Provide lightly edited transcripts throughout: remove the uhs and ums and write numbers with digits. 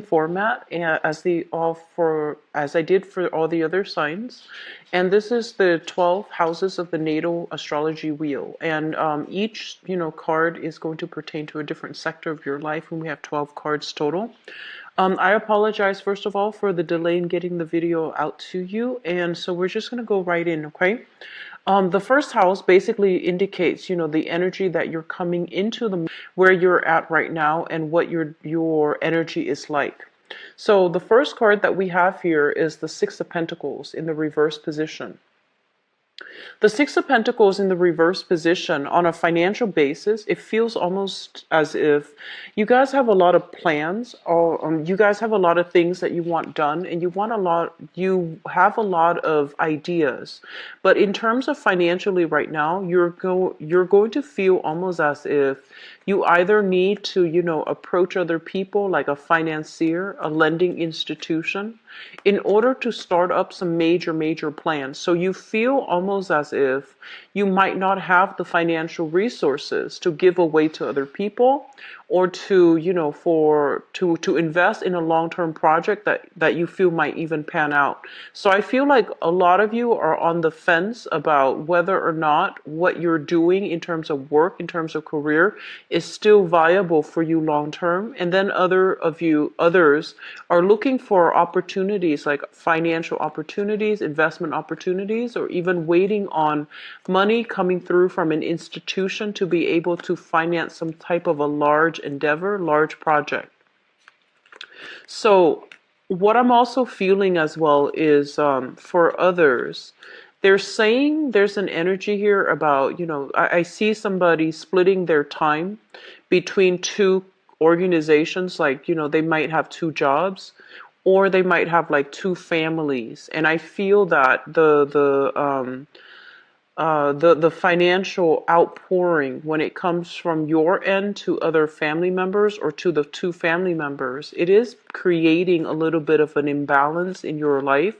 format as I did for all the other signs, and this is the 12 houses of the natal astrology wheel, and each card is going to pertain to a different sector of your life, and we have 12 cards total. I apologize first of all for the delay in getting the video out to you, and so we're just going to go right in, okay? The first house basically indicates, the energy that you're coming into, where you're at right now, and what your energy is like. So the first card that we have here is the Six of Pentacles in the reverse position. The Six of Pentacles in the reverse position, on a financial basis, it feels almost as if you guys have a lot of plans, or you guys have a lot of things that you want done, and you have a lot of ideas. But in terms of financially right now, you're going to feel almost as if you either need to, approach other people like a financier, a lending institution, in order to start up some major plans. So you feel almost as if you might not have the financial resources to give away to other people, or to, to invest in a long-term project that you feel might even pan out. So I feel like a lot of you are on the fence about whether or not what you're doing in terms of work, in terms of career, is still viable for you long term. And then others are looking for opportunities like financial opportunities, investment opportunities, or even waiting on money coming through from an institution to be able to finance some type of a large endeavor, large project. So what I'm also feeling as well is, for others, they're saying there's an energy here about, I see somebody splitting their time between two organizations, like, they might have two jobs, or they might have like two families. And I feel that the financial outpouring, when it comes from your end to other family members, or to the two family members, it is creating a little bit of an imbalance in your life.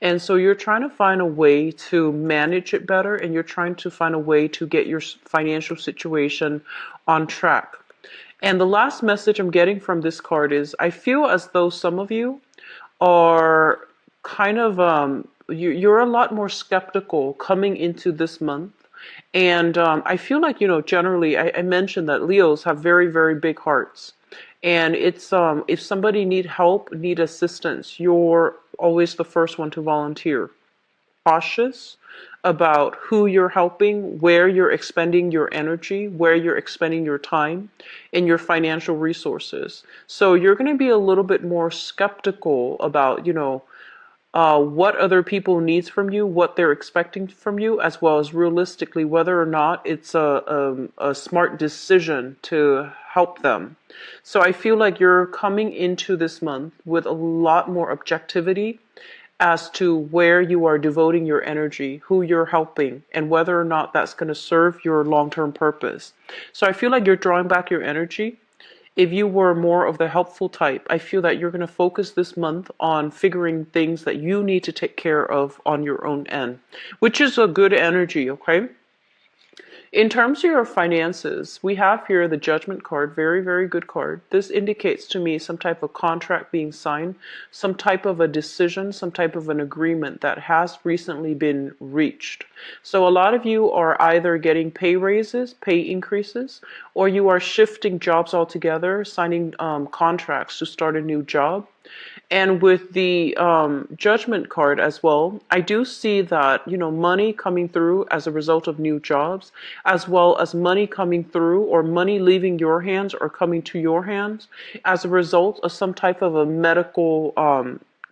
And so you're trying to find a way to manage it better, and you're trying to find a way to get your financial situation on track. And the last message I'm getting from this card is, I feel as though some of you are kind of you're a lot more skeptical coming into this month. And I feel like, generally, I mentioned that Leos have very big hearts. And it's if somebody need help, need assistance, you're always the first one to volunteer. Cautious about who you're helping, where you're expending your energy, where you're expending your time, and your financial resources. So you're going to be a little bit more skeptical about, what other people needs from you, what they're expecting from you, as well as realistically whether or not it's a smart decision to help them. So I feel like you're coming into this month with a lot more objectivity as to where you are devoting your energy, who you're helping, and whether or not that's going to serve your long-term purpose. So I feel like you're drawing back your energy. If you were more of the helpful type, I feel that you're going to focus this month on figuring things that you need to take care of on your own end, which is a good energy, okay? In terms of your finances, we have here the Judgment card, very good card. This indicates to me some type of contract being signed, some type of a decision, some type of an agreement that has recently been reached. So a lot of you are either getting pay raises, pay increases, or you are shifting jobs altogether, signing contracts to start a new job. And with the Judgment card as well, I do see that, money coming through as a result of new jobs, as well as money coming through, or money leaving your hands or coming to your hands as a result of some type of a medical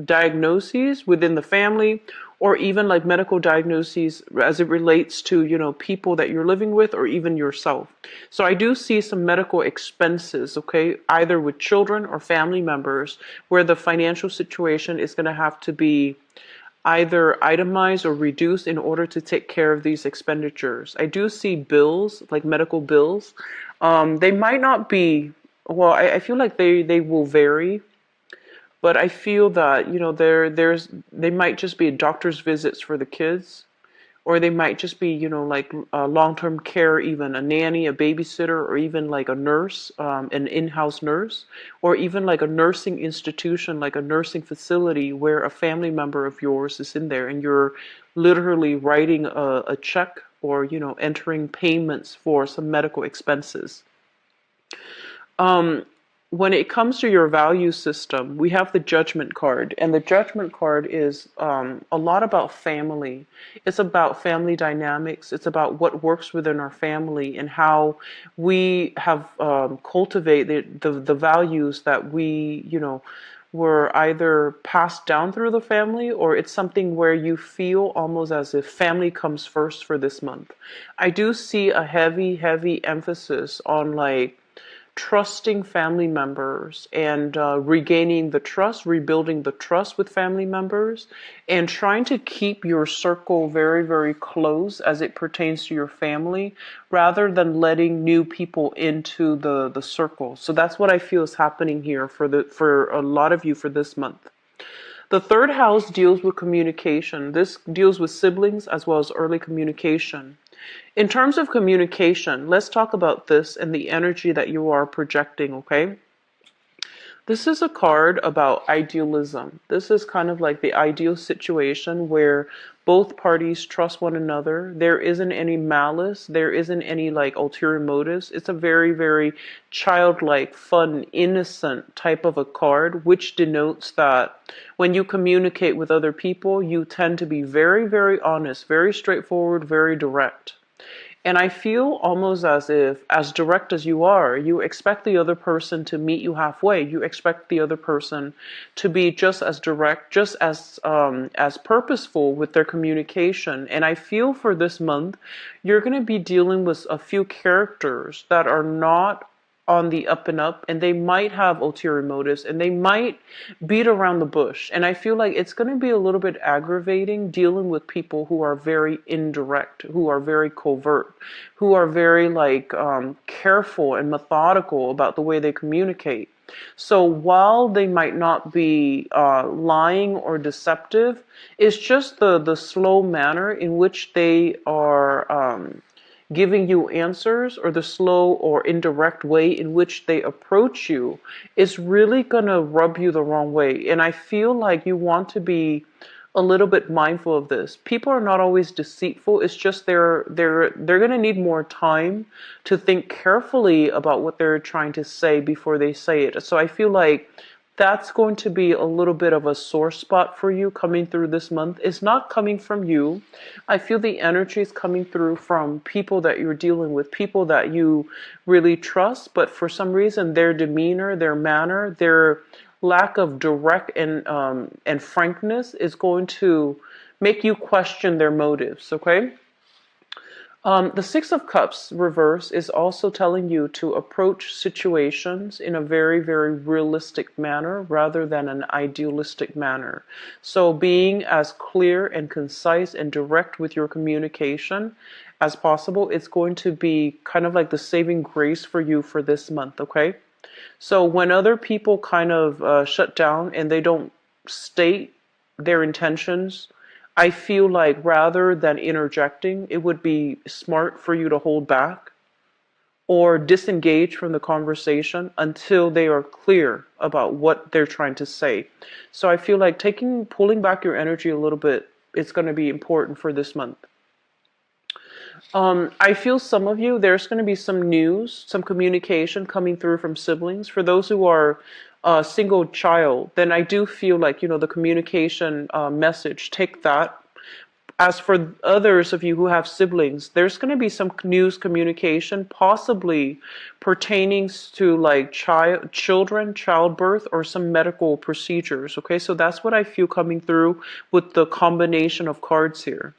diagnoses within the family, or even like medical diagnoses as it relates to, people that you're living with, or even yourself. So I do see some medical expenses, okay, either with children or family members, where the financial situation is going to have to be either itemized or reduced in order to take care of these expenditures. I do see bills, like medical bills. They might not be, well, I feel like they will vary. But I feel that, they might just be doctor's visits for the kids, or they might just be, like long-term care, even a nanny, a babysitter, or even like a nurse, an in-house nurse, or even like a nursing institution, like a nursing facility where a family member of yours is in there and you're literally writing a check or, entering payments for some medical expenses. Um, when it comes to your value system, we have the judgment card, and the judgment card is a lot about family. It's about family dynamics. It's about what works within our family and how we have cultivated the values that we, were either passed down through the family, or it's something where you feel almost as if family comes first for this month. I do see a heavy, heavy emphasis on like trusting family members and regaining the trust, rebuilding the trust with family members, and trying to keep your circle very, very close as it pertains to your family, rather than letting new people into the circle. So that's what I feel is happening here for a lot of you for this month. The third house deals with communication. This deals with siblings as well as early communication. In terms of communication, let's talk about this and the energy that you are projecting, okay? This is a card about idealism. This is kind of like the ideal situation where both parties trust one another. There isn't any malice. There isn't any like ulterior motives. It's a very, very childlike, fun, innocent type of a card, which denotes that when you communicate with other people, you tend to be very, very honest, very straightforward, very direct. And I feel almost as if, as direct as you are, you expect the other person to meet you halfway. You expect the other person to be just as direct, just as purposeful with their communication. And I feel for this month, you're going to be dealing with a few characters that are not on the up and up, and they might have ulterior motives, and they might beat around the bush. And I feel like it's going to be a little bit aggravating dealing with people who are very indirect, who are very covert, who are very like careful and methodical about the way they communicate. So while they might not be lying or deceptive, it's just the slow manner in which they are giving you answers, or the slow or indirect way in which they approach you, is really going to rub you the wrong way. And I feel like you want to be a little bit mindful of this. People are not always deceitful. It's just they're going to need more time to think carefully about what they're trying to say before they say it. So I feel like that's going to be a little bit of a sore spot for you coming through this month. It's not coming from you. I feel the energy is coming through from people that you're dealing with, people that you really trust, but for some reason their demeanor, their manner, their lack of direct and frankness is going to make you question their motives, okay? The Six of Cups reverse is also telling you to approach situations in a very, very realistic manner rather than an idealistic manner. So being as clear and concise and direct with your communication as possible, it's going to be kind of like the saving grace for you for this month, okay? So when other people kind of shut down and they don't state their intentions, I feel like rather than interjecting, it would be smart for you to hold back or disengage from the conversation until they are clear about what they're trying to say. So I feel like pulling back your energy a little bit is going to be important for this month. I feel some of you, there's going to be some news, some communication coming through from siblings. For those who are a single child, then I do feel like, the communication message, take that. As for others of you who have siblings, there's going to be some news communication, possibly pertaining to like children, childbirth, or some medical procedures. Okay, so that's what I feel coming through with the combination of cards here.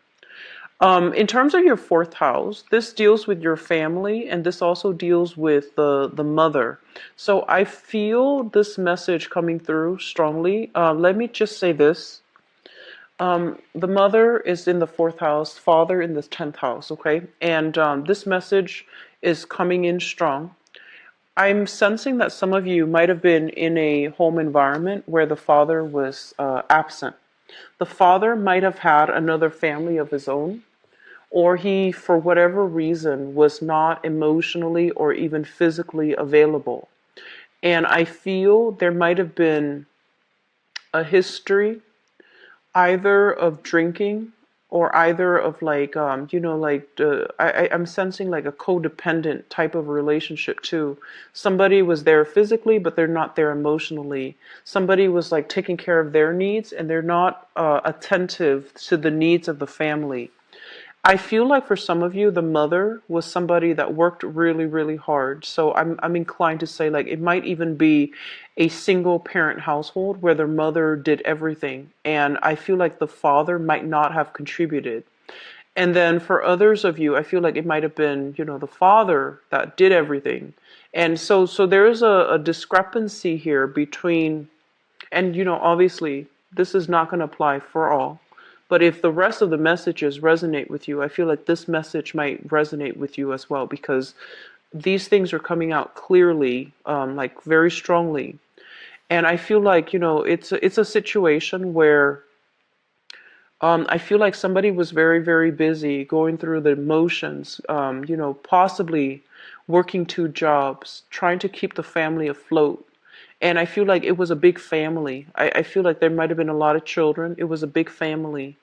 In terms of your fourth house, this deals with your family, and this also deals with the mother. So I feel this message coming through strongly. Let me just say this. The mother is in the fourth house, father in the 10th house, okay? And this message is coming in strong. I'm sensing that some of you might have been in a home environment where the father was absent. The father might have had another family of his own. or he, for whatever reason, was not emotionally or even physically available. And I feel there might have been a history either of drinking or either of like like I'm sensing like a codependent type of relationship too. Somebody was there physically but they're not there emotionally. Somebody was like taking care of their needs and they're not attentive to the needs of the family. I feel like for some of you, the mother was somebody that worked really, really hard. So I'm inclined to say like it might even be a single parent household where the mother did everything. And I feel like the father might not have contributed. And then for others of you, I feel like it might have been, the father that did everything. And so there's a discrepancy here between, and obviously this is not going to apply for all. But if the rest of the messages resonate with you, I feel like this message might resonate with you as well because these things are coming out clearly, like very strongly. And I feel like, it's a situation where I feel like somebody was very, very busy going through the motions, possibly working two jobs, trying to keep the family afloat. And I feel like it was a big family. I feel like there might have been a lot of children. It was a big family.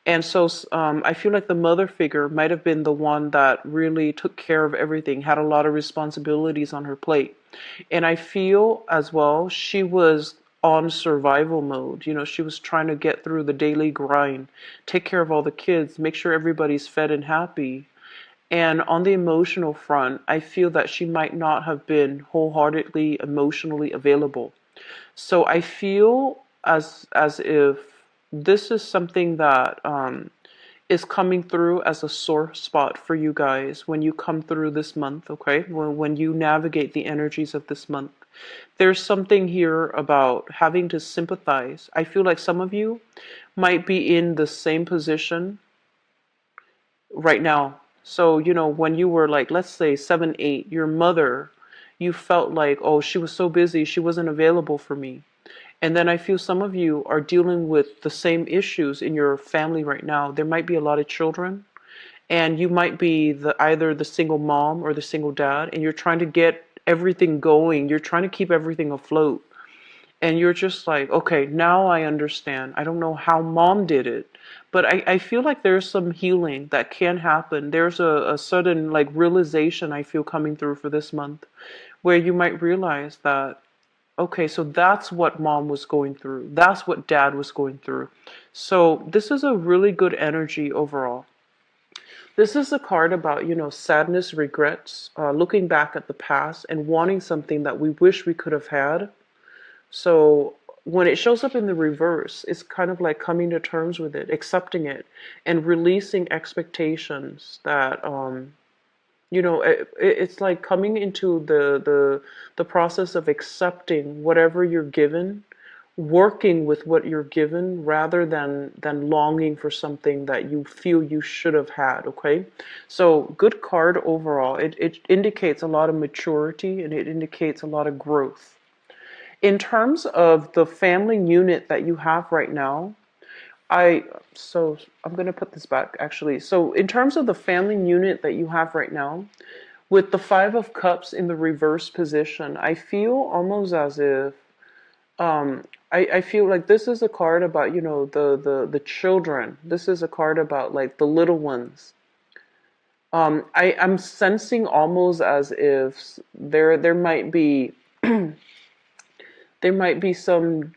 And so I feel like the mother figure might have been the one that really took care of everything, had a lot of responsibilities on her plate. And I feel as well she was on survival mode. She was trying to get through the daily grind, take care of all the kids, make sure everybody's fed and happy. And on the emotional front, I feel that she might not have been wholeheartedly emotionally available. So I feel as if this is something that is coming through as a sore spot for you guys when you come through this month, okay? When you navigate the energies of this month. There's something here about having to sympathize. I feel like some of you might be in the same position right now. So, when you were like, let's say 7, 8, your mother, you felt like, oh, she was so busy, she wasn't available for me. And then I feel some of you are dealing with the same issues in your family right now. There might be a lot of children, and you might be either the single mom or the single dad, and you're trying to get everything going. You're trying to keep everything afloat. And you're just like, okay, now I understand. I don't know how mom did it, but I feel like there's some healing that can happen. There's a sudden like realization I feel coming through for this month where you might realize that, okay, so that's what mom was going through. That's what dad was going through. So this is a really good energy overall. This is a card about, sadness, regrets, looking back at the past and wanting something that we wish we could have had. So when it shows up in the reverse, it's kind of like coming to terms with it, accepting it, and releasing expectations that, it's like coming into the process of accepting whatever you're given, working with what you're given rather than longing for something that you feel you should have had. Okay, so good card overall. It indicates a lot of maturity and it indicates a lot of growth. In terms of the family unit that you have right now, I'm going to put this back actually. So in terms of the family unit that you have right now, with the Five of Cups in the reverse position, I feel almost as if I feel like this is a card about, the children. This is a card about like the little ones. I'm sensing almost as if there might be there might be some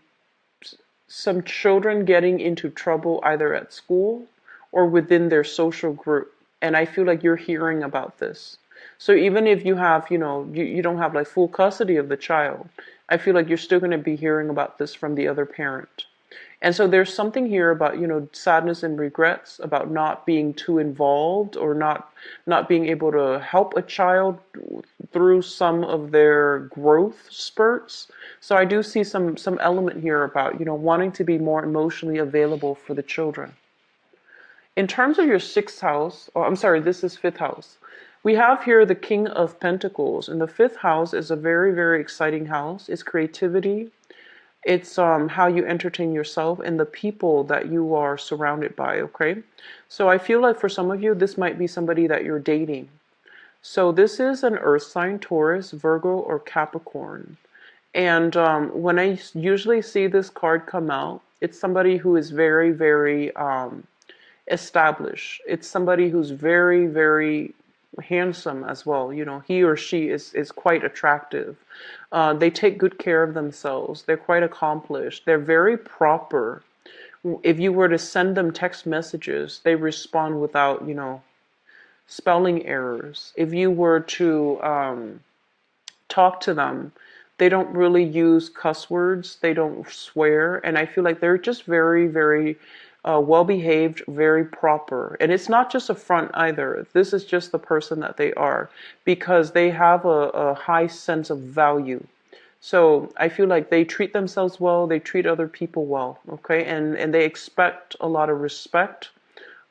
children getting into trouble either at school or within their social group. And I feel like you're hearing about this. So even if you have, you don't have like full custody of the child, I feel like you're still going to be hearing about this from the other parent. And so there's something here about, sadness and regrets about not being too involved or not being able to help a child through some of their growth spurts. So I do see some element here about, wanting to be more emotionally available for the children. In terms of your sixth house, or I'm sorry, this is fifth house. We have here the King of Pentacles, and the fifth house is a very, very exciting house. It's creativity. It's how you entertain yourself and the people that you are surrounded by, okay? So I feel like for some of you, this might be somebody that you're dating. So this is an earth sign, Taurus, Virgo, or Capricorn. And when I usually see this card come out, it's somebody who is very, very established. It's somebody who's very, very handsome as well. You know, he or she is quite attractive. They take good care of themselves. They're quite accomplished. They're very proper. If you were to send them text messages, they respond without, spelling errors. If you were to talk to them, they don't really use cuss words. They don't swear. And I feel like they're just very, very well behaved, very proper. And it's not just a front either. This is just the person that they are because they have a high sense of value. So I feel like they treat themselves well, they treat other people well, okay? And they expect a lot of respect,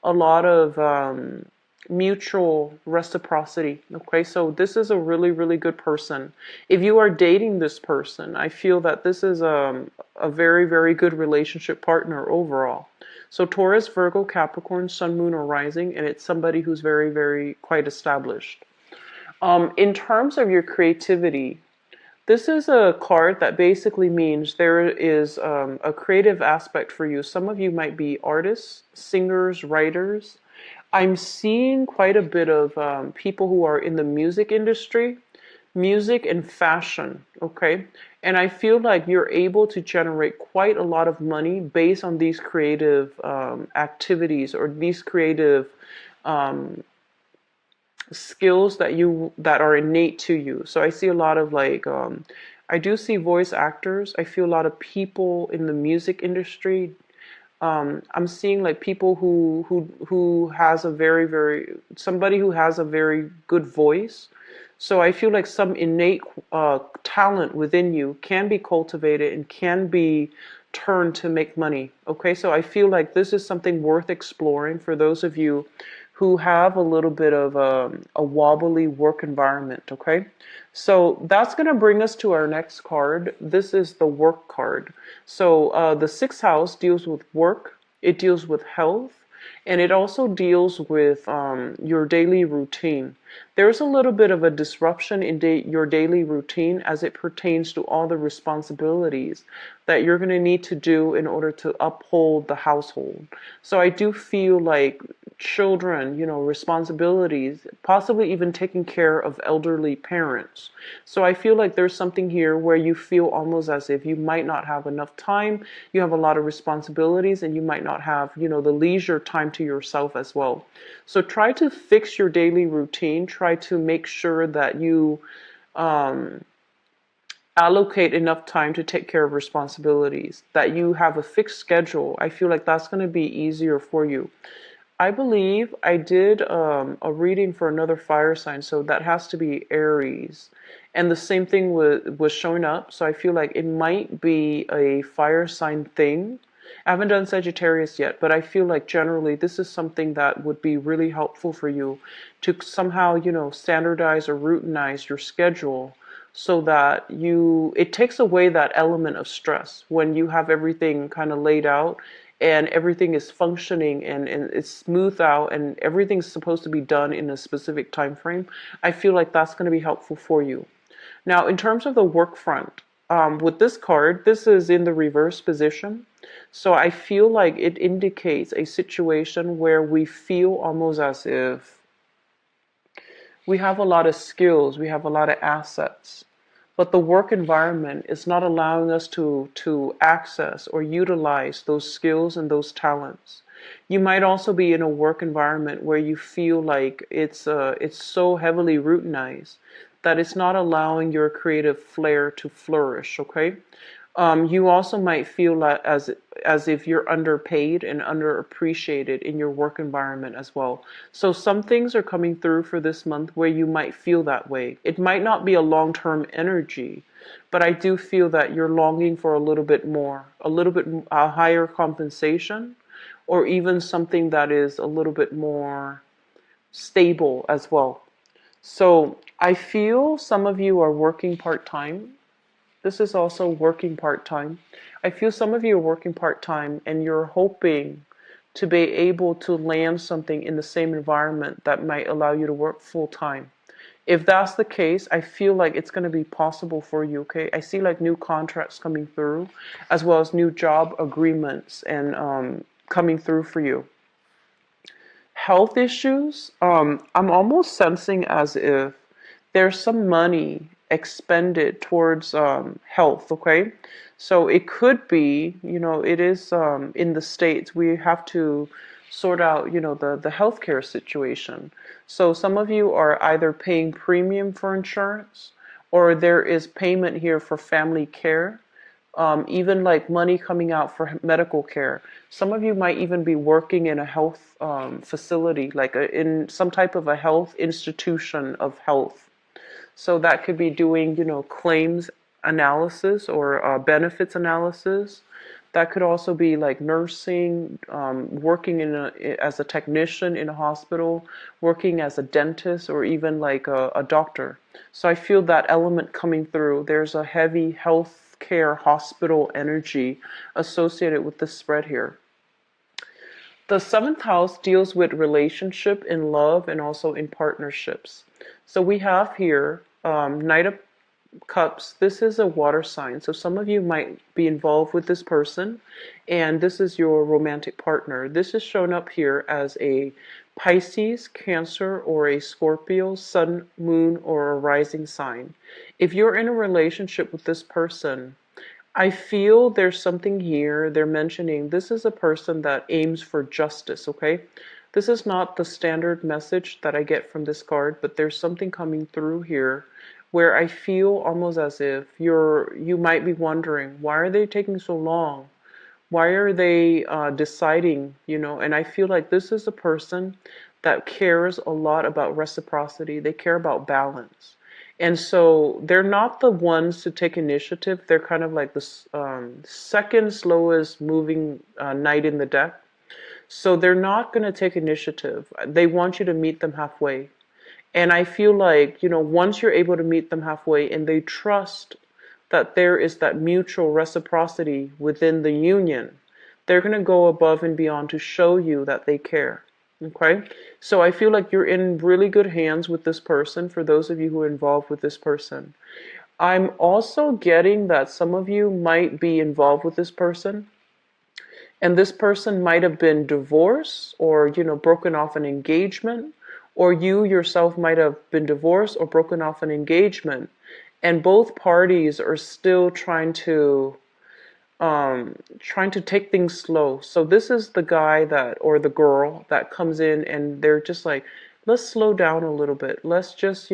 a lot of mutual reciprocity. Okay, so this is a really, really good person. If you are dating this person, I feel that this is a very, very good relationship partner overall. So Taurus, Virgo, Capricorn, Sun, Moon, or Rising, and it's somebody who's very, very quite established. In terms of your creativity, this is a card that basically means there is a creative aspect for you. Some of you might be artists, singers, writers. I'm seeing quite a bit of people who are in the music industry, music and fashion, okay? And I feel like you're able to generate quite a lot of money based on these creative activities or these creative skills that are innate to you. So I see a lot of like I do see voice actors. I feel a lot of people in the music industry. I'm seeing like people who has a very, very somebody who has a very good voice. So I feel like some innate talent within you can be cultivated and can be turned to make money. Okay, so I feel like this is something worth exploring for those of you who have a little bit of a wobbly work environment. Okay, so that's going to bring us to our next card. This is the work card. So the sixth house deals with work, it deals with health, and it also deals with your daily routine. There's a little bit of a disruption in your daily routine as it pertains to all the responsibilities that you're going to need to do in order to uphold the household. So I do feel like children, responsibilities, possibly even taking care of elderly parents. So I feel like there's something here where you feel almost as if you might not have enough time, you have a lot of responsibilities, and you might not have, the leisure time to yourself as well. So try to fix your daily routine, try to make sure that you allocate enough time to take care of responsibilities, that you have a fixed schedule. I feel like that's going to be easier for you. I believe I did a reading for another fire sign, so that has to be Aries. And the same thing was showing up, so I feel like it might be a fire sign thing. I haven't done Sagittarius yet, but I feel like generally this is something that would be really helpful for you to somehow, standardize or routinize your schedule so that it takes away that element of stress when you have everything kind of laid out and everything is functioning and it's smoothed out and everything's supposed to be done in a specific time frame. I feel like that's going to be helpful for you. Now, in terms of the work front, with this card, this is in the reverse position. So I feel like it indicates a situation where we feel almost as if we have a lot of skills, we have a lot of assets, but the work environment is not allowing us to access or utilize those skills and those talents. You might also be in a work environment where you feel like it's so heavily routinized that it's not allowing your creative flair to flourish. Okay, you also might feel like as if you're underpaid and underappreciated in your work environment as well. So some things are coming through for this month where you might feel that way. It might not be a long-term energy, but I do feel that you're longing for a little bit more, a higher compensation, or even something that is a little bit more stable as well. So I feel some of you are working part-time. This is also working part-time. I feel some of you are working part-time and you're hoping to be able to land something in the same environment that might allow you to work full-time. If that's the case, I feel like it's going to be possible for you, okay? I see like new contracts coming through, as well as new job agreements and coming through for you. Health issues, I'm almost sensing as if there's some money expended towards health, okay? So it could be, it is in the States, we have to sort out, the healthcare situation. So some of you are either paying premium for insurance or there is payment here for family care, even like money coming out for medical care. Some of you might even be working in a health facility, like in some type of a health institution of health. So that could be doing, claims analysis or benefits analysis. That could also be like nursing, working as a technician in a hospital, working as a dentist, or even like a doctor. So I feel that element coming through. There's a heavy health care hospital energy associated with this spread here. The seventh house deals with relationship in love and also in partnerships. So we have here Knight of Cups. This is a water sign. So some of you might be involved with this person and this is your romantic partner. This is shown up here as a Pisces, Cancer, or a Scorpio, Sun, Moon, or a rising sign. If you're in a relationship with this person, I feel there's something here. They're mentioning this is a person that aims for justice, okay? This is not the standard message that I get from this card, but there's something coming through here where I feel almost as if you might be wondering, why are they taking so long? Why are they deciding, And I feel like this is a person that cares a lot about reciprocity. They care about balance. And so they're not the ones to take initiative. They're kind of like the second slowest moving knight in the deck. So they're not going to take initiative. They want you to meet them halfway. And I feel like, once you're able to meet them halfway and they trust that there is that mutual reciprocity within the union, they're going to go above and beyond to show you that they care. Okay? So I feel like you're in really good hands with this person, for those of you who are involved with this person. I'm also getting that some of you might be involved with this person, and this person might have been divorced or, broken off an engagement, or you yourself might have been divorced or broken off an engagement, and both parties are still trying to take things slow. So this is the guy or the girl that comes in and they're just like, let's slow down a little bit. Let's just,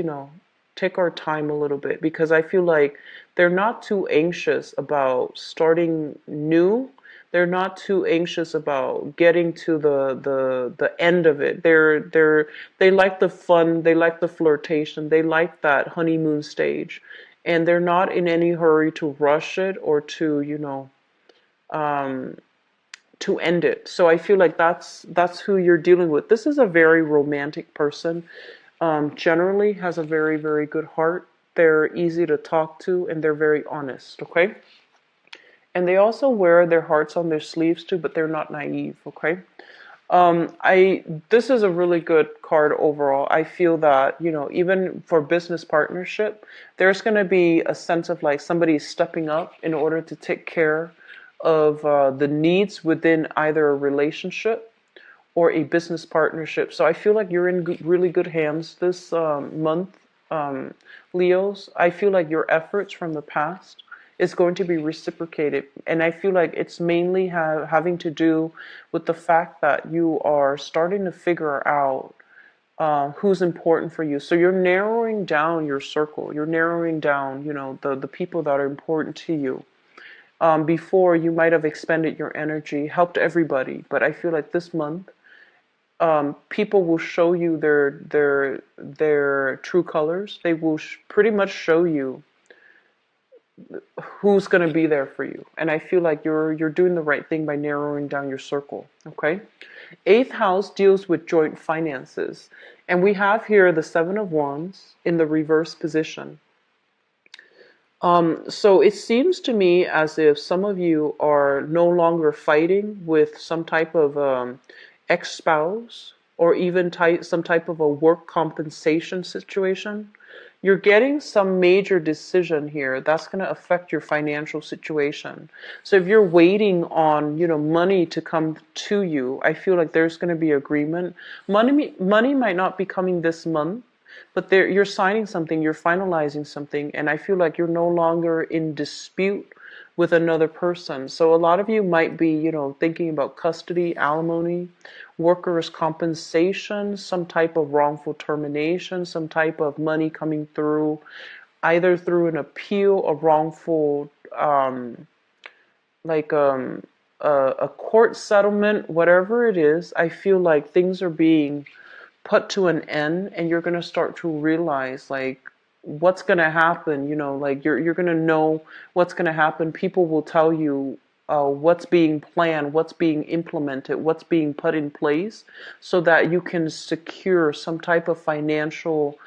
take our time a little bit, because I feel like they're not too anxious about starting new. They're not too anxious about getting to the end of it. They like the fun, they like the flirtation, they like that honeymoon stage, and they're not in any hurry to rush it or to end it. So I feel like that's who you're dealing with. This is a very romantic person. Generally has a very, very good heart. They're easy to talk to and they're very honest, okay? And they also wear their hearts on their sleeves too, but they're not naive, okay? This is a really good card overall. I feel that, even for business partnership, there's going to be a sense of like somebody stepping up in order to take care of the needs within either a relationship or a business partnership. So I feel like you're in really good hands this month, Leos. I feel like your efforts from the past is going to be reciprocated. And I feel like it's mainly having to do with the fact that you are starting to figure out who's important for you. So you're narrowing down your circle. You're narrowing down, the people that are important to you. Before, you might have expended your energy, helped everybody. But I feel like this month, people will show you their true colors. They will pretty much show you who's going to be there for you. And I feel like you're doing the right thing by narrowing down your circle, okay? Eighth house deals with joint finances. And we have here the Seven of Wands in the reverse position. So it seems to me as if some of you are no longer fighting with some type of ex-spouse or even some type of a work compensation situation. You're getting some major decision here that's going to affect your financial situation. So if you're waiting on, money to come to you, I feel like there's going to be agreement. Money might not be coming this month, but you're signing something, you're finalizing something, and I feel like you're no longer in dispute with another person. So a lot of you might be, thinking about custody, alimony, workers' compensation, some type of wrongful termination, some type of money coming through, either through an appeal, a wrongful, like a court settlement, whatever it is. I feel like things are being put to an end, and you're going to start to realize like what's going to happen, like you're going to know what's going to happen. People will tell you what's being planned, what's being implemented, what's being put in place, so that you can secure some type of financial,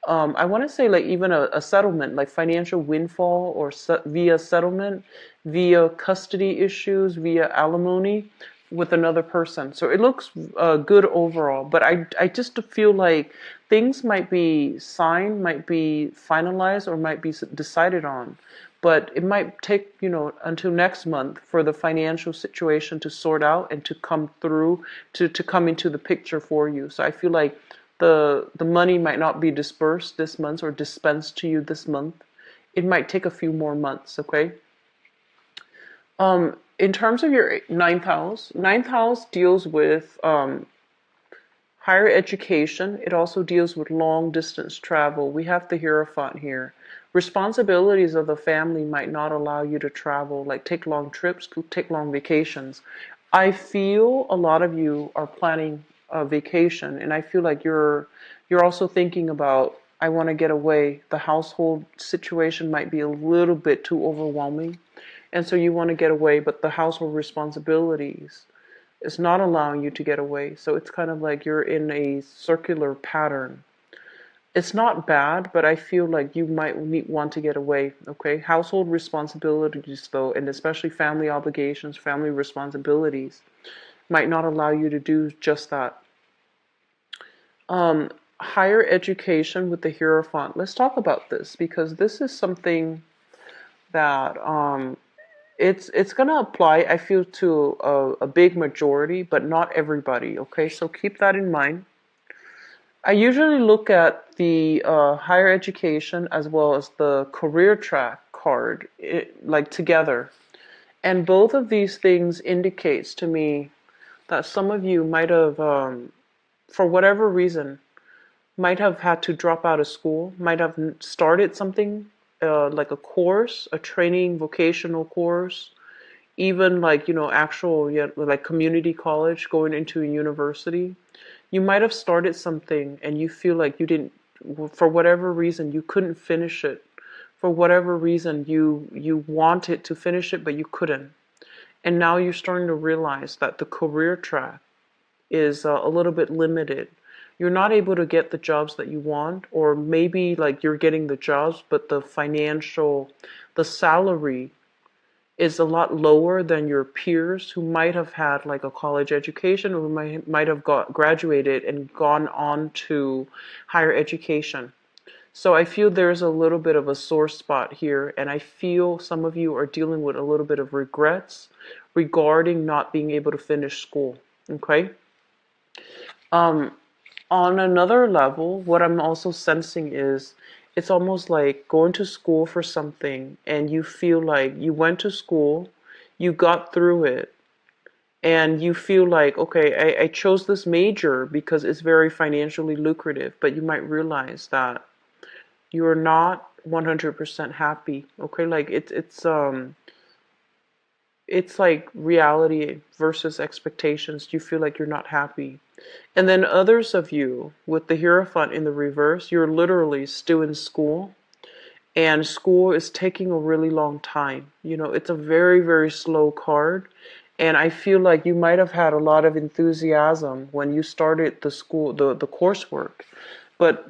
I want to say like even a settlement, like financial windfall, or via settlement, via custody issues, via alimony with another person. So it looks good overall, but I just feel like things might be signed, might be finalized, or might be decided on. But it might take, until next month for the financial situation to sort out and to come through, to come into the picture for you. So I feel like the money might not be dispersed this month or dispensed to you this month. It might take a few more months, okay? In terms of your ninth house deals with higher education. It also deals with long distance travel. We have the Hierophant here. Responsibilities of the family might not allow you to travel, like take long trips, take long vacations. I feel a lot of you are planning a vacation, and I feel like you're also thinking about, I want to get away. The household situation might be a little bit too overwhelming, and so you want to get away, but the household responsibilities is not allowing you to get away. So it's kind of like you're in a circular pattern. It's not bad, but I feel like you might want to get away, okay? Household responsibilities, though, and especially family obligations, family responsibilities, might not allow you to do just that. Higher education with the Hierophant. Let's talk about this, because this is something that it's going to apply, I feel, to a big majority, but not everybody, okay? So keep that in mind. I usually look at the higher education as well as the career track card, like together. And both of these things indicates to me that some of you might have, for whatever reason, might have had to drop out of school, might have started something like a course, a training vocational course, even like, actual, yeah, like community college, going into a university. You might have started something and you feel like you didn't, for whatever reason, you couldn't finish it. For whatever reason, you wanted to finish it, but you couldn't. And now you're starting to realize that the career track is a little bit limited. You're not able to get the jobs that you want, or maybe like you're getting the jobs, but the salary is a lot lower than your peers who might have had like a college education, or who might have graduated and gone on to higher education. So I feel there's a little bit of a sore spot here, and I feel some of you are dealing with a little bit of regrets regarding not being able to finish school. Okay? On another level, what I'm also sensing is it's almost like going to school for something, and you feel like you went to school, you got through it, and you feel like, okay, I chose this major because it's very financially lucrative, but you might realize that you are not 100% happy. Okay, like it's like reality versus expectations. You feel like you're not happy. And then others of you with the Hierophant in the reverse, you're literally still in school, and school is taking a really long time. It's a very, very slow card. And I feel like you might have had a lot of enthusiasm when you started the coursework. But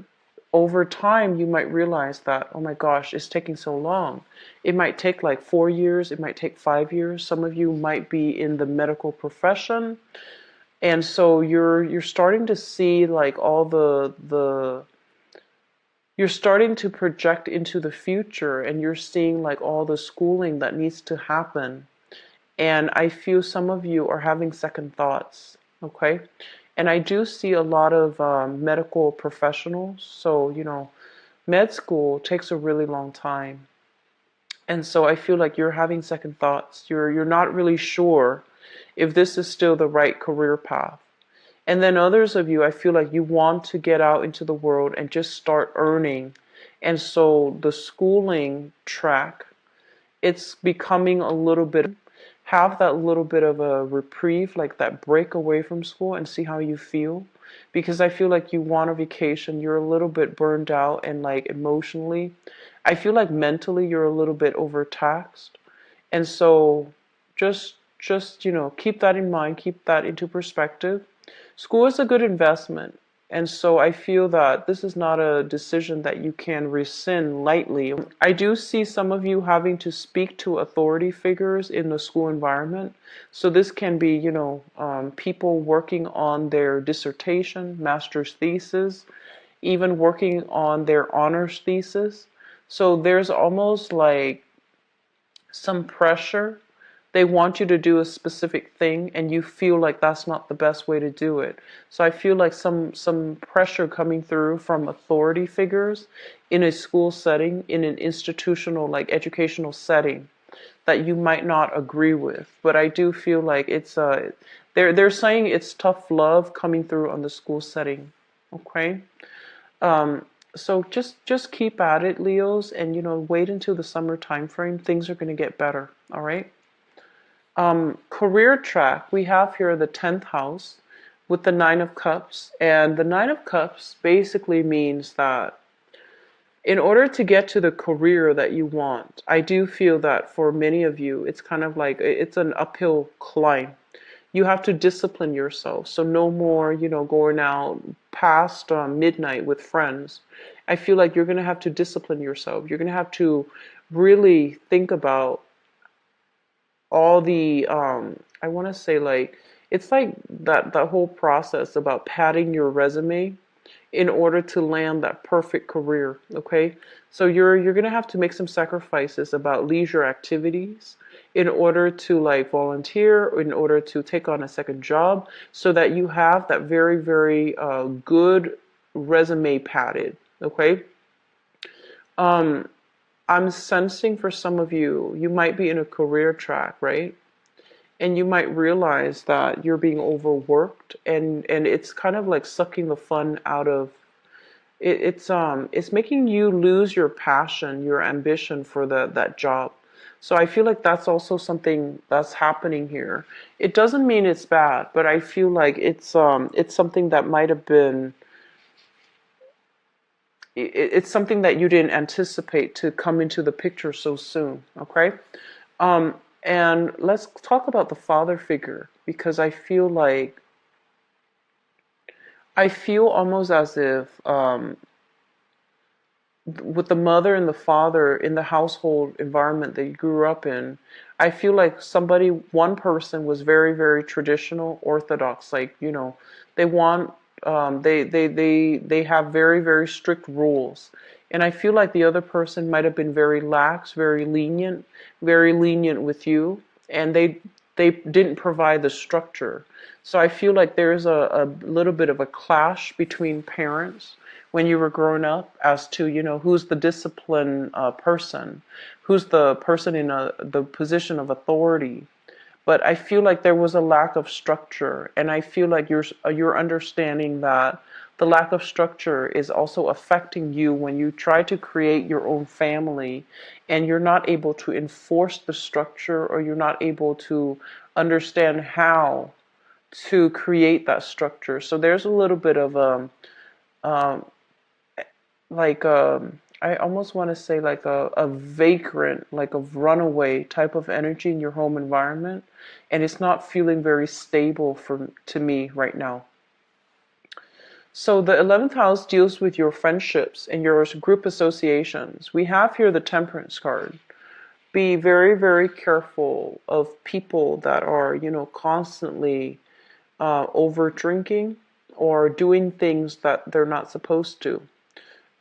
over time, you might realize that, oh my gosh, it's taking so long. It might take like 4 years, it might take 5 years. Some of you might be in the medical profession. And so you're starting to see like all the you're starting to project into the future, and you're seeing like all the schooling that needs to happen. And I feel some of you are having second thoughts, okay? And I do see a lot of medical professionals. So, med school takes a really long time. And so I feel like you're having second thoughts. You're not really sure if this is still the right career path. And then others of you, I feel like you want to get out into the world and just start earning. And so the schooling track, it's becoming a little bit, have that little bit of a reprieve, like that break away from school and see how you feel. Because I feel like you want a vacation. You're a little bit burned out, and like emotionally, I feel like mentally you're a little bit overtaxed. And so just, keep that in mind, keep that into perspective. School is a good investment. And so I feel that this is not a decision that you can rescind lightly. I do see some of you having to speak to authority figures in the school environment. So this can be, people working on their dissertation, master's thesis, even working on their honors thesis. So there's almost like some pressure. They want you to do a specific thing, and you feel like that's not the best way to do it. So I feel like some pressure coming through from authority figures in a school setting, in an institutional, like educational setting, that you might not agree with. But I do feel like it's they're saying it's tough love coming through on the school setting. Okay. So just keep at it, Leos, and wait until the summer time frame. Things are going to get better. All right. Career track, we have here the 10th house with the 9 of Cups. And the 9 of Cups basically means that in order to get to the career that you want, I do feel that for many of you, it's kind of like it's an uphill climb. You have to discipline yourself. So no more, going out past midnight with friends. I feel like you're going to have to discipline yourself. You're going to have to really think about all the I want to say, like, it's like that whole process about padding your resume in order to land that perfect career. Okay, so you're gonna have to make some sacrifices about leisure activities in order to like volunteer, in order to take on a second job, so that you have that very very good resume padded. Okay. um I'm sensing for some of you, you might be in a career track, right? And you might realize that you're being overworked, and it's kind of like sucking the fun out of it. It's making you lose your passion, your ambition for that job. So I feel like that's also something that's happening here. It doesn't mean it's bad, but I feel like it's something that might have been it's something that you didn't anticipate to come into the picture so soon. Okay. And let's talk about the father figure, because I feel almost as if with the mother and the father in the household environment that you grew up in, I feel like one person was very, very traditional, orthodox. Like, they want, they have very, very strict rules. And I feel like the other person might have been very lax, very lenient with you, and they didn't provide the structure. So I feel like there's a little bit of a clash between parents when you were growing up as to, who's the disciplined person, who's the person in the position of authority. But I feel like there was a lack of structure, and I feel like you're understanding that the lack of structure is also affecting you when you try to create your own family, and you're not able to enforce the structure, or you're not able to understand how to create that structure. So there's a little bit of um, like I almost want to say like a vagrant, like a runaway type of energy in your home environment, and it's not feeling very stable to me right now. So the 11th house deals with your friendships and your group associations. We have here the Temperance card. Be very, very careful of people that are, constantly over drinking or doing things that they're not supposed to.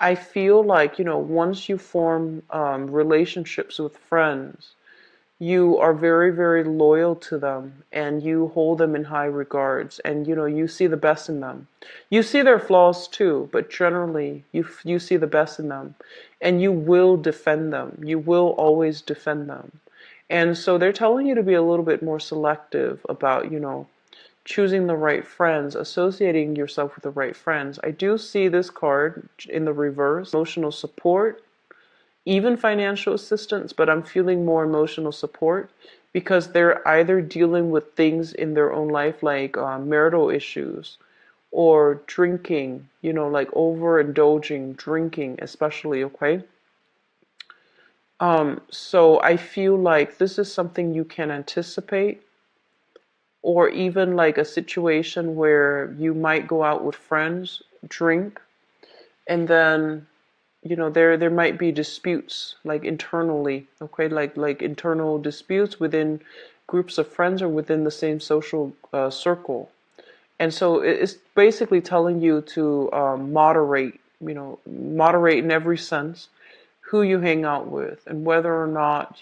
I feel like, once you form relationships with friends, you are very, very loyal to them and you hold them in high regards, and you see the best in them. You see their flaws too, but generally you see the best in them, and you will defend them. You will always defend them. And so they're telling you to be a little bit more selective about, choosing the right friends, associating yourself with the right friends. I do see this card in the reverse, emotional support, even financial assistance, but I'm feeling more emotional support because they're either dealing with things in their own life like marital issues or drinking, like overindulging, drinking especially, okay? So I feel like this is something you can anticipate, or even like a situation where you might go out with friends, drink, and then there might be disputes like internally, okay, like internal disputes within groups of friends or within the same social circle. And so it's basically telling you to moderate, moderate in every sense who you hang out with and whether or not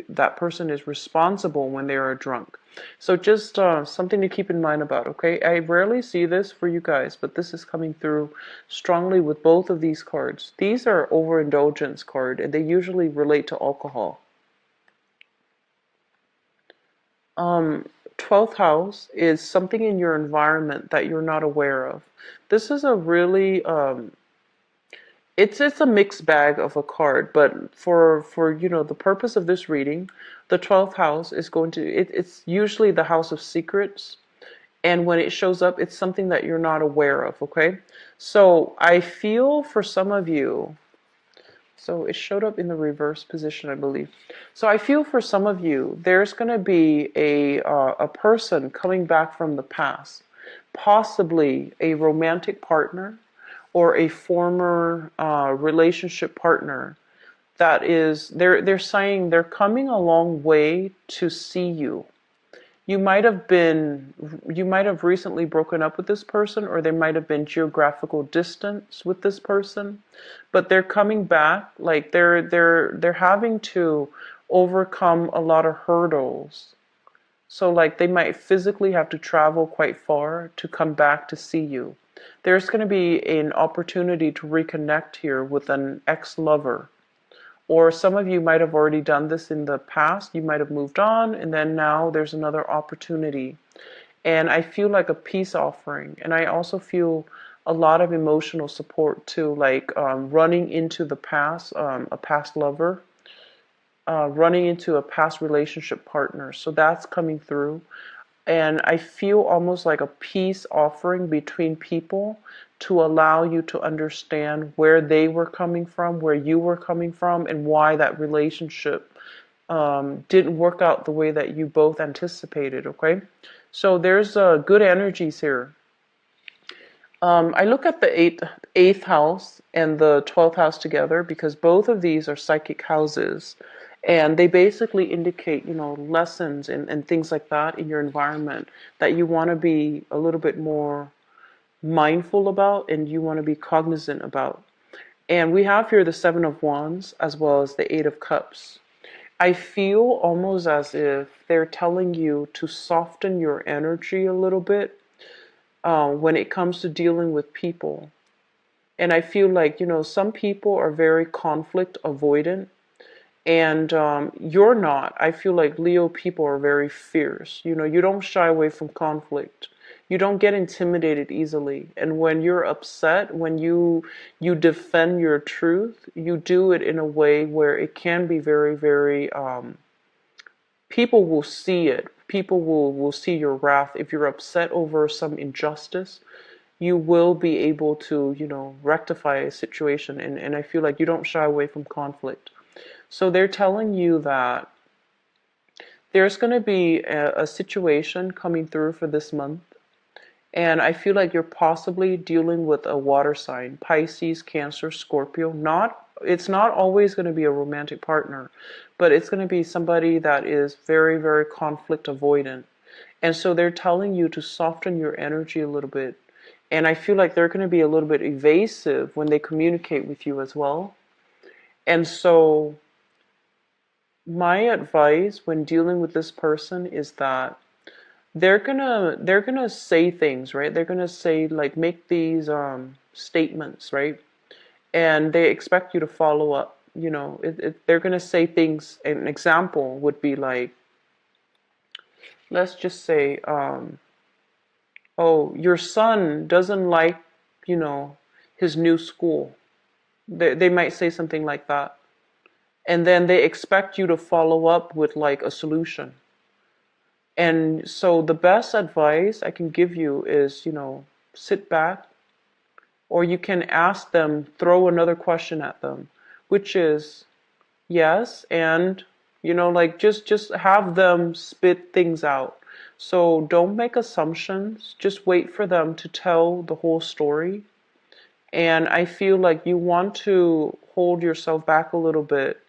that person is responsible when they are drunk. So just something to keep in mind about, okay? I rarely see this for you guys, but this is coming through strongly with both of these cards. These are overindulgence card, and they usually relate to alcohol. 12th house is something in your environment that you're not aware of. This is a really it's a mixed bag of a card, but for the purpose of this reading, the 12th house is going to it's usually the house of secrets, and when it shows up, it's something that you're not aware of, okay? So I feel for some of you, so it showed up in the reverse position, I believe. So I feel for some of you, there's going to be a person coming back from the past, possibly a romantic partner or a former relationship partner that is they're saying they're coming a long way to see you. You might have recently broken up with this person, or there might have been geographical distance with this person, but they're coming back, like they're having to overcome a lot of hurdles. So like they might physically have to travel quite far to come back to see you. There's going to be an opportunity to reconnect here with an ex-lover. Or some of you might have already done this in the past. You might have moved on, and then now there's another opportunity. And I feel like a peace offering. And I also feel a lot of emotional support too, like running into the past, a past lover, running into a past relationship partner. So that's coming through. And I feel almost like a peace offering between people to allow you to understand where they were coming from, where you were coming from, and why that relationship didn't work out the way that you both anticipated, okay? So there's good energies here. I look at the eighth house and the 12th house together because both of these are psychic houses. And they basically indicate, lessons and things like that in your environment that you want to be a little bit more mindful about and you want to be cognizant about. And we have here the Seven of Wands as well as the Eight of Cups. I feel almost as if they're telling you to soften your energy a little bit when it comes to dealing with people. And I feel like, some people are very conflict avoidant. And you're not. I feel like Leo people are very fierce. You don't shy away from conflict. You don't get intimidated easily. And when you're upset, when you defend your truth, you do it in a way where it can be very, very, people will see it. People will see your wrath. If you're upset over some injustice, you will be able to, rectify a situation. And I feel like you don't shy away from conflict. So they're telling you that there's going to be a situation coming through for this month, And I feel like you're possibly dealing with a water sign, Pisces, Cancer, Scorpio. It's not always going to be a romantic partner, but it's going to be somebody that is very, very conflict avoidant. And so they're telling you to soften your energy a little bit. And I feel like they're going to be a little bit evasive when they communicate with you as well. And so my advice when dealing with this person is that they're gonna say things, right? They're gonna say, like, make these statements, right? And they expect you to follow up. They're gonna say things. An example would be like, let's just say, oh, your son doesn't like, you know, his new school. They might say something like that, and then they expect you to follow up with like a solution. And so the best advice I can give you is, sit back, or you can ask them, throw another question at them, which is yes, and like just have them spit things out. So don't make assumptions, just wait for them to tell the whole story. And I feel like you want to hold yourself back a little bit.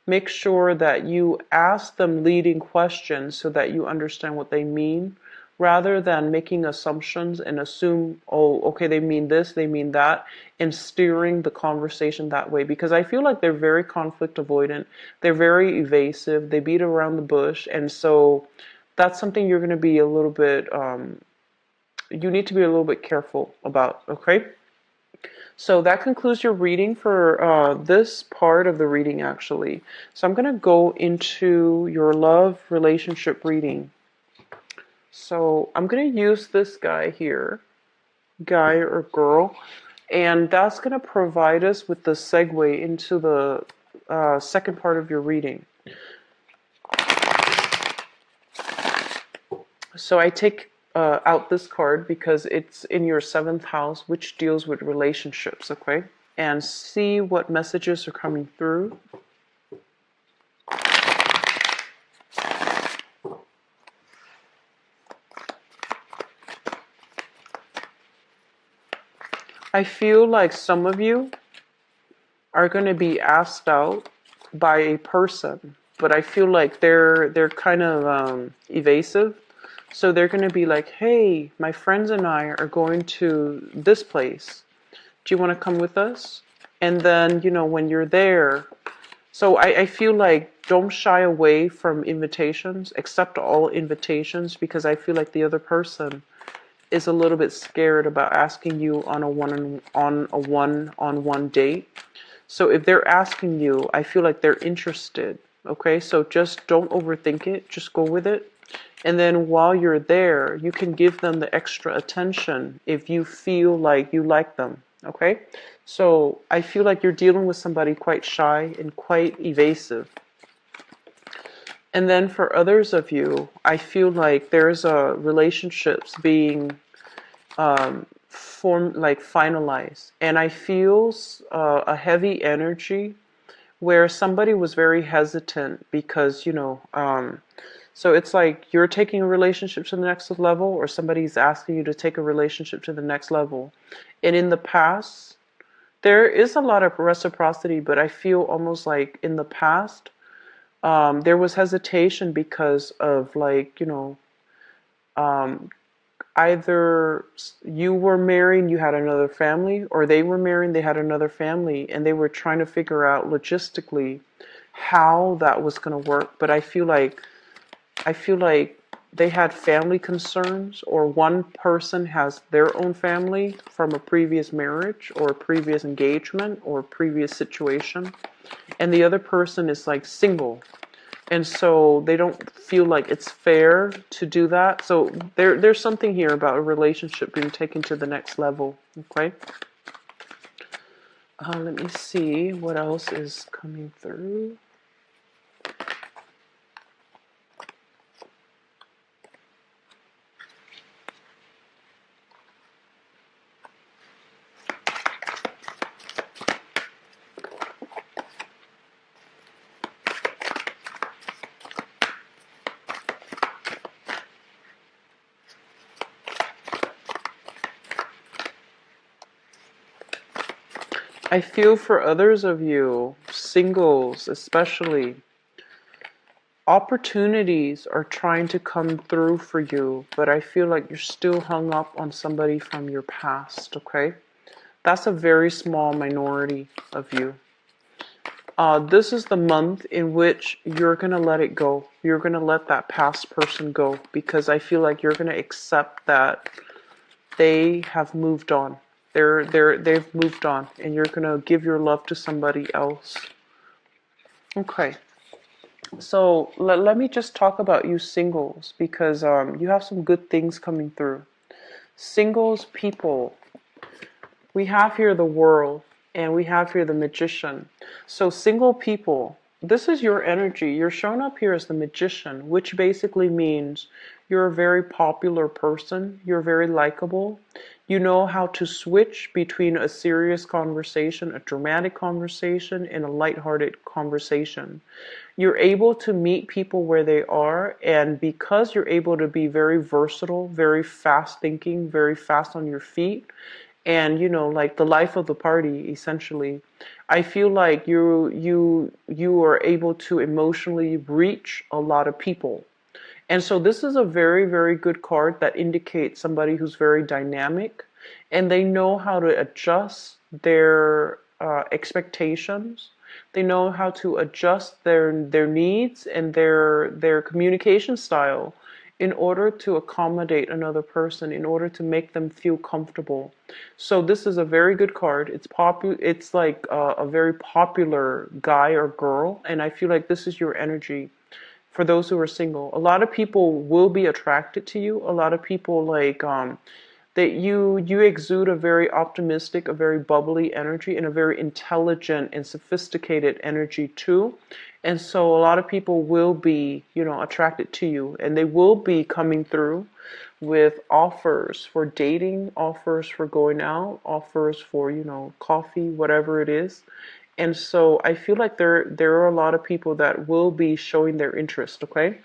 Make sure that you ask them leading questions so that you understand what they mean, rather than making assumptions and assume, oh, okay, they mean this, they mean that, and steering the conversation that way. Because I feel like they're very conflict avoidant, they're very evasive, they beat around the bush, and so that's something you're going to be a little bit, you need to be a little bit careful about, okay? So that concludes your reading for this part of the reading, actually. So I'm going to go into your love relationship reading. So I'm going to use this guy here, guy or girl, and that's going to provide us with the segue into the second part of your reading. So I take out this card because it's in your 7th house, which deals with relationships, okay? And see what messages are coming through. I feel like some of you are going to be asked out by a person, but I feel like they're kind of evasive. So they're going to be like, hey, my friends and I are going to this place. Do you want to come with us? And then, when you're there, so I feel like don't shy away from invitations, accept all invitations, because I feel like the other person is a little bit scared about asking you on a one-on-one date. So if they're asking you, I feel like they're interested. Okay, so just don't overthink it. Just go with it. And then while you're there, you can give them the extra attention if you feel like you like them. Okay, so I feel like you're dealing with somebody quite shy and quite evasive. And then for others of you, I feel like there's relationships being formed, like finalized. And I feel a heavy energy where somebody was very hesitant because, so it's like you're taking a relationship to the next level, or somebody's asking you to take a relationship to the next level. And in the past, there is a lot of reciprocity, but I feel almost like in the past, there was hesitation because of, like, either you were married, you had another family, or they were married, they had another family, and they were trying to figure out logistically how that was going to work. But I feel like they had family concerns, or one person has their own family from a previous marriage or a previous engagement or a previous situation, and the other person is like single. And so they don't feel like it's fair to do that. So there's something here about a relationship being taken to the next level. Okay. Let me see what else is coming through. I feel for others of you, singles especially, opportunities are trying to come through for you, but I feel like you're still hung up on somebody from your past, okay? That's a very small minority of you. This is the month in which you're going to let it go. You're going to let that past person go because I feel like you're going to accept that they have moved on. They've moved on and you're going to give your love to somebody else. Okay. So let me just talk about you singles because you have some good things coming through. Singles people, we have here the world and we have here the magician. So single people, this is your energy. You're shown up here as the magician, which basically means you're a very popular person. You're very likable. You know how to switch between a serious conversation, a dramatic conversation, and a lighthearted conversation. You're able to meet people where they are, and because you're able to be very versatile, very fast thinking, very fast on your feet, and like the life of the party essentially, I feel like you are able to emotionally reach a lot of people. And so this is a very, very good card that indicates somebody who's very dynamic and they know how to adjust their expectations. They know how to adjust their needs and their communication style in order to accommodate another person, in order to make them feel comfortable. So this is a very good card. It's like a very popular guy or girl, and I feel like this is your energy for those who are single. A lot of people will be attracted to you. A lot of people like that you exude a very optimistic, a very bubbly energy and a very intelligent and sophisticated energy too. And so a lot of people will be, attracted to you and they will be coming through with offers for dating, offers for going out, offers for, coffee, whatever it is. And so I feel like there are a lot of people that will be showing their interest, okay?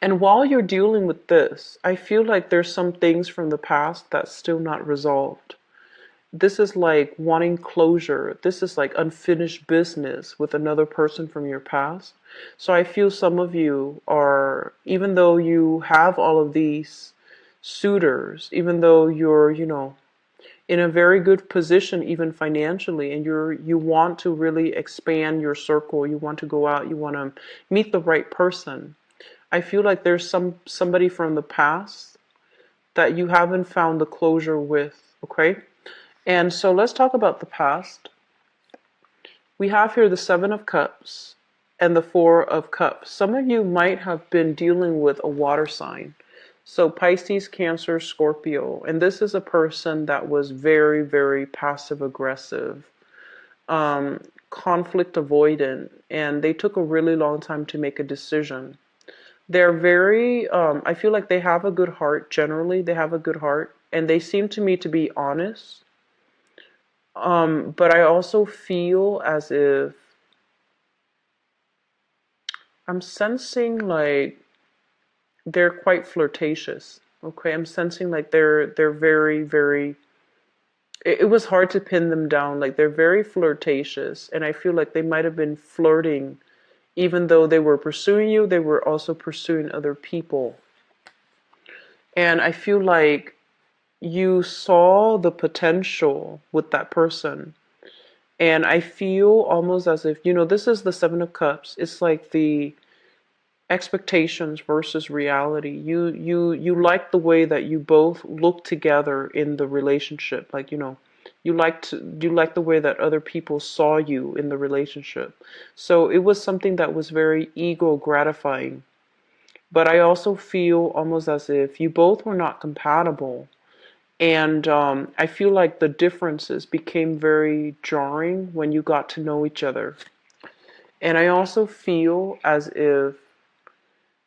And while you're dealing with this, I feel like there's some things from the past that's still not resolved. This is like wanting closure. This is like unfinished business with another person from your past. So I feel some of you are, even though you have all of these suitors, even though you're, in a very good position even financially and you want to really expand your circle, you want to go out, you want to meet the right person. I feel like there's somebody from the past that you haven't found the closure with, okay? And so let's talk about the past. We have here the 7 of Cups and the 4 of Cups. Some of you might have been dealing with a water sign. So Pisces, Cancer, Scorpio. And this is a person that was very, very passive aggressive, conflict avoidant, and they took a really long time to make a decision. They're very, I feel like they have a good heart. Generally, they have a good heart, and they seem to me to be honest. But I also feel as if I'm sensing like they're quite flirtatious. Okay, I'm sensing like they're very, very. It was hard to pin them down. Like they're very flirtatious, and I feel like they might have been flirting, even though they were pursuing you. They were also pursuing other people, and I feel like you saw the potential with that person. And I feel almost as if, this is the 7 of Cups. It's like the expectations versus reality. You like the way that you both look together in the relationship. Like, you like the way that other people saw you in the relationship. So it was something that was very ego gratifying. But I also feel almost as if you both were not compatible. And I feel like the differences became very jarring when you got to know each other. And I also feel as if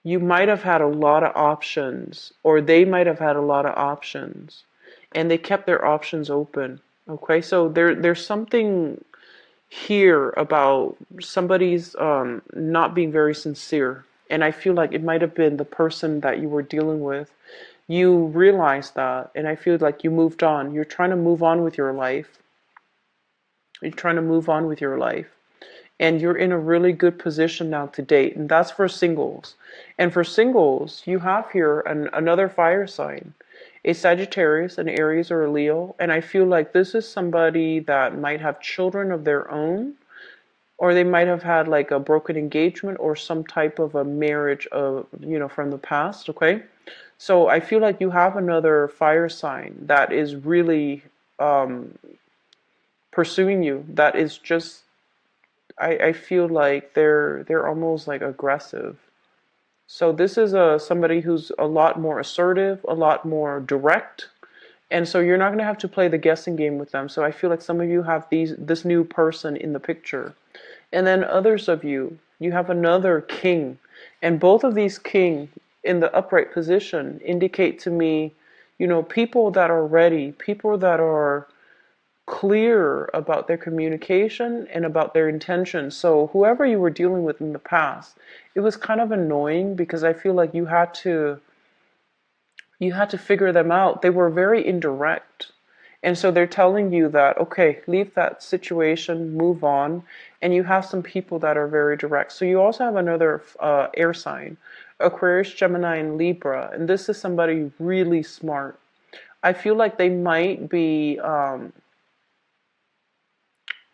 you might have had a lot of options, or they might have had a lot of options, and they kept their options open. Okay, so there's something here about somebody's not being very sincere. And I feel like it might have been the person that you were dealing with. You realized that, and I feel like you moved on. You're trying to move on with your life. You're trying to move on with your life. And you're in a really good position now to date. And that's for singles. And for singles, you have here another fire sign, a Sagittarius, an Aries, or a Leo. And I feel like this is somebody that might have children of their own, or they might have had like a broken engagement or some type of a marriage of, from the past. Okay. So I feel like you have another fire sign that is really pursuing you. That is just, I feel like they're almost like aggressive. So this is somebody who's a lot more assertive, a lot more direct, and so you're not going to have to play the guessing game with them. So I feel like some of you have this new person in the picture, and then others of you have another king, and both of these king in the upright position indicate to me, people that are ready, people that are clear about their communication and about their intentions. So whoever you were dealing with in the past, it was kind of annoying because I feel like you had to figure them out. They were very indirect. And so they're telling you that, okay, leave that situation, move on. And you have some people that are very direct. So you also have another air sign, Aquarius, Gemini, and Libra. And this is somebody really smart. I feel like they might be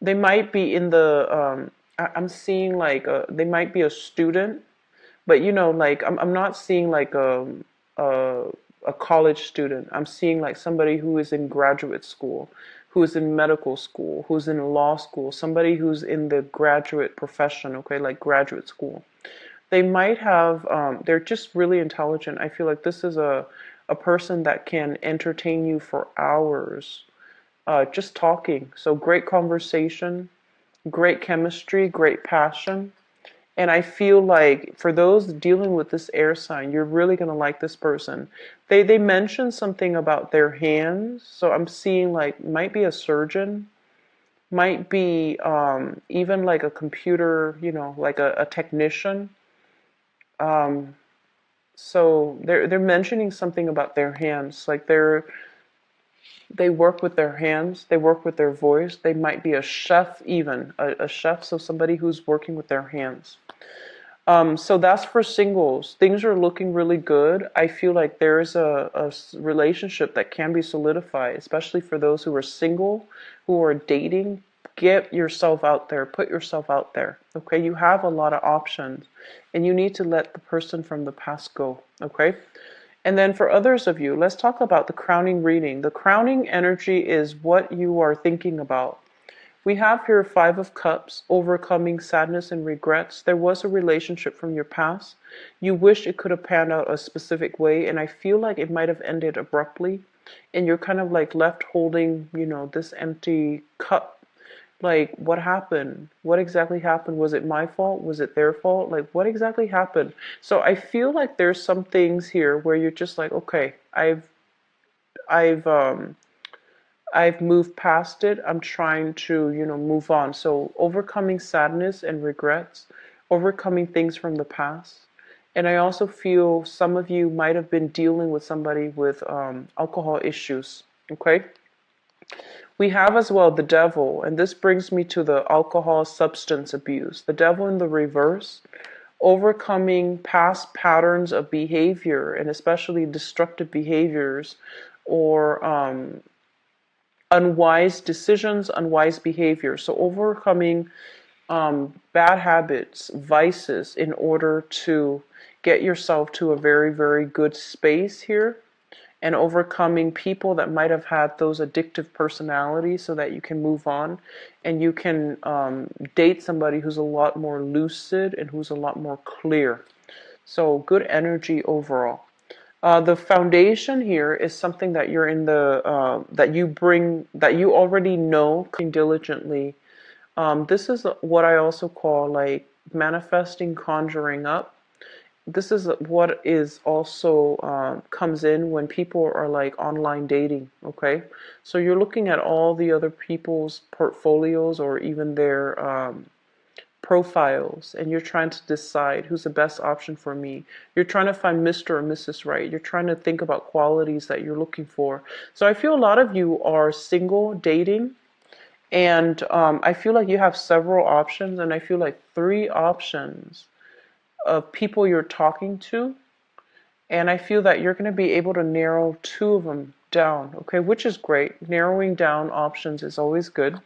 in the I'm seeing like they might be a student, but like I'm not seeing like a a college student. I'm seeing like somebody who is in graduate school, who is in medical school, who's in law school, somebody who's in the graduate profession, okay, like graduate school. They might have they're just really intelligent. I feel like this is a person that can entertain you for hours, just talking. So great conversation, great chemistry, great passion. And I feel like for those dealing with this air sign, you're really going to like this person. They mentioned something about their hands. So I'm seeing like might be a surgeon, might be even like a computer, like a technician. Um, so they're mentioning something about their hands, like they work with their hands, they work with their voice. They might be a chef, even a chef, so somebody who's working with their hands. So that's for singles. Things are looking really good. I feel like there's a relationship that can be solidified, especially for those who are single, who are dating. Get yourself out there, put yourself out there. Okay, you have a lot of options, and you need to let the person from the past go. Okay. And then for others of you, let's talk about the crowning reading. The crowning energy is what you are thinking about. We have here Five of Cups, overcoming sadness and regrets. There was a relationship from your past. You wish it could have panned out a specific way, and I feel like it might have ended abruptly. And you're kind of like left holding, this empty cup. Like, what happened? What exactly happened? Was it my fault? Was it their fault? Like, what exactly happened? So I feel like there's some things here where you're just like, okay, I've I've moved past it. I'm trying to, move on. So overcoming sadness and regrets, overcoming things from the past. And I also feel some of you might have been dealing with somebody with alcohol issues. Okay. We have as well the devil, and this brings me to the alcohol substance abuse. The devil in the reverse, overcoming past patterns of behavior, and especially destructive behaviors or unwise decisions, unwise behavior. So overcoming bad habits, vices, in order to get yourself to a very, very good space here, and overcoming people that might have had those addictive personalities so that you can move on and you can date somebody who's a lot more lucid and who's a lot more clear. So good energy overall. The foundation here is something that you're in that you bring, that you already know diligently. This is what I also call like manifesting, conjuring up. This is what is also comes in when people are like online dating. Okay, so you're looking at all the other people's portfolios or even their profiles, and you're trying to decide who's the best option for me. You're trying to find Mr. or Mrs. Right. You're trying to think about qualities that you're looking for. So I feel a lot of you are single, dating, And I feel like you have several options, and I feel like three options of people you're talking to. And I feel that you're going to be able to narrow two of them down, okay, which is great. Narrowing down options is always good.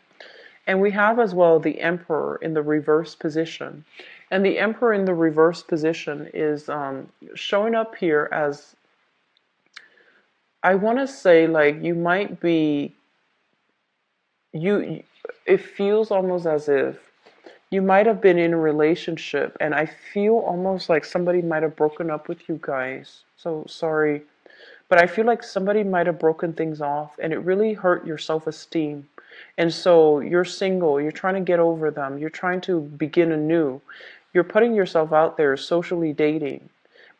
And we have as well the Emperor in the reverse position. And the Emperor in the reverse position is showing up here as, I want to say, like, you might be, you, it feels almost as if you might have been in a relationship, and I feel almost like somebody might have broken up with you guys. So sorry. But I feel like somebody might have broken things off and it really hurt your self-esteem. And so you're single, you're trying to get over them, you're trying to begin anew. You're putting yourself out there socially dating.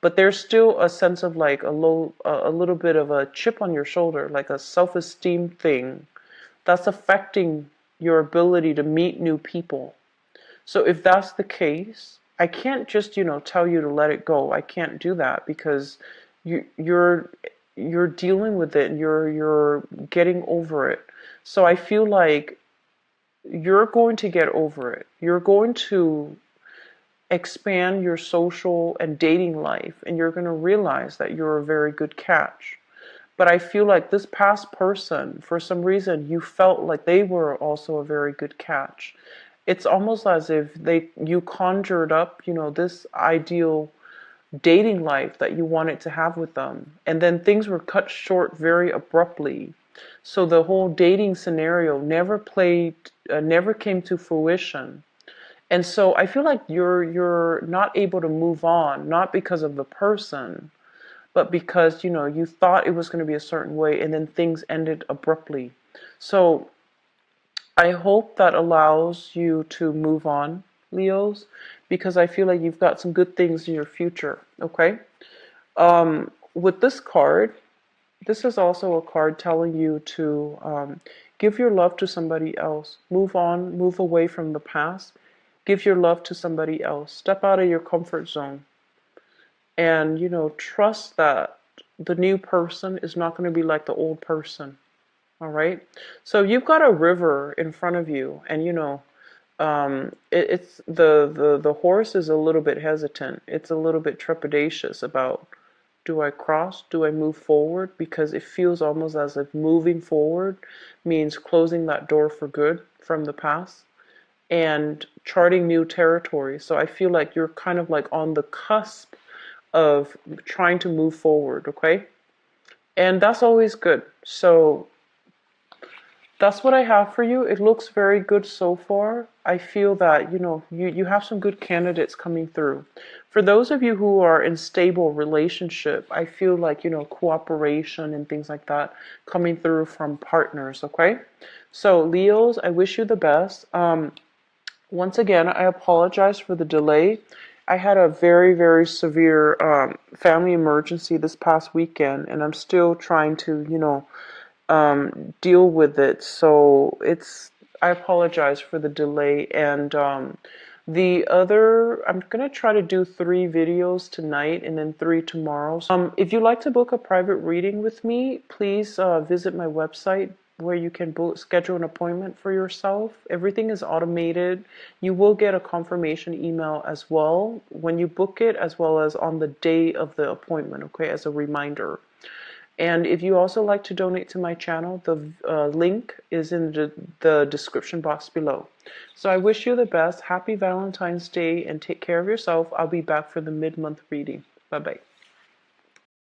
But there's still a sense of like a little bit of a chip on your shoulder, like a self-esteem thing that's affecting your ability to meet new people. So if that's the case, I can't just, tell you to let it go. I can't do that because you're dealing with it and you're getting over it. So I feel like you're going to get over it. You're going to expand your social and dating life, and you're going to realize that you're a very good catch. But I feel like this past person, for some reason, you felt like they were also a very good catch. It's almost as if you conjured up, this ideal dating life that you wanted to have with them, and then things were cut short very abruptly. So the whole dating scenario never came to fruition. And so I feel like you're not able to move on, not because of the person, but because you thought it was going to be a certain way, and then things ended abruptly. So I hope that allows you to move on, Leos, because I feel like you've got some good things in your future. Okay. With this card, this is also a card telling you to give your love to somebody else. Move on, move away from the past. Give your love to somebody else. Step out of your comfort zone. And, trust that the new person is not going to be like the old person. All right. So you've got a river in front of you, and it's the horse is a little bit hesitant. It's a little bit trepidatious about, do I cross? Do I move forward? Because it feels almost as if moving forward means closing that door for good from the past and charting new territory. So I feel like you're kind of like on the cusp of trying to move forward, okay? And that's always good. So that's what I have for you. It looks very good so far. I feel that, you have some good candidates coming through. For those of you who are in stable relationship, I feel like, cooperation and things like that coming through from partners, okay? So Leos, I wish you the best. Once again, I apologize for the delay. I had a very, very severe family emergency this past weekend, and I'm still trying to, deal with it. So I apologize for the delay. And I'm going to try to do 3 videos tonight and then 3 tomorrow. If you'd like to book a private reading with me, please visit my website where you can schedule an appointment for yourself. Everything is automated. You will get a confirmation email as well when you book it, as well as on the day of the appointment, okay, as a reminder. And if you also like to donate to my channel, the link is in the description box below. So I wish you the best. Happy Valentine's Day and take care of yourself. I'll be back for the mid-month reading. Bye-bye.